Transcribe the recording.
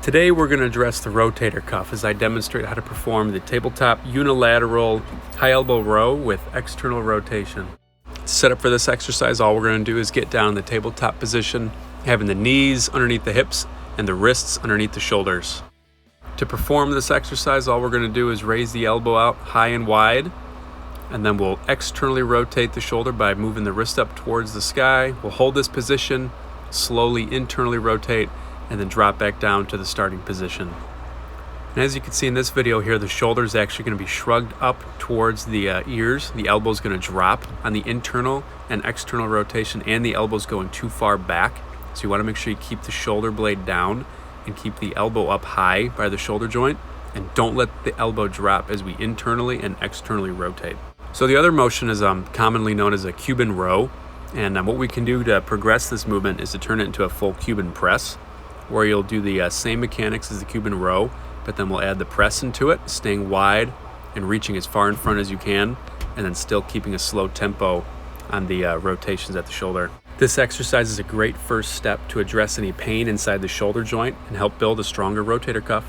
Today we're going to address the rotator cuff as I demonstrate how to perform the tabletop unilateral high elbow row with external rotation. To set up for this exercise, all we're going to do is get down in the tabletop position, having the knees underneath the hips and the wrists underneath the shoulders. To perform this exercise, all we're going to do is raise the elbow out high and wide, and then we'll externally rotate the shoulder by moving the wrist up towards the sky. We'll hold this position, slowly internally rotate, and then drop back down to the starting position. And as you can see in this video here, the shoulder is actually going to be shrugged up towards the ears. The elbow is going to drop on the internal and external rotation, and the elbow is going too far back. So you want to make sure you keep the shoulder blade down and keep the elbow up high by the shoulder joint, and don't let the elbow drop as we internally and externally rotate. So the other motion is commonly known as a Cuban row, and what we can do to progress this movement is to turn it into a full Cuban press, where you'll do the same mechanics as the Cuban row, but then we'll add the press into it, staying wide and reaching as far in front as you can, and then still keeping a slow tempo on the rotations at the shoulder. This exercise is a great first step to address any pain inside the shoulder joint and help build a stronger rotator cuff.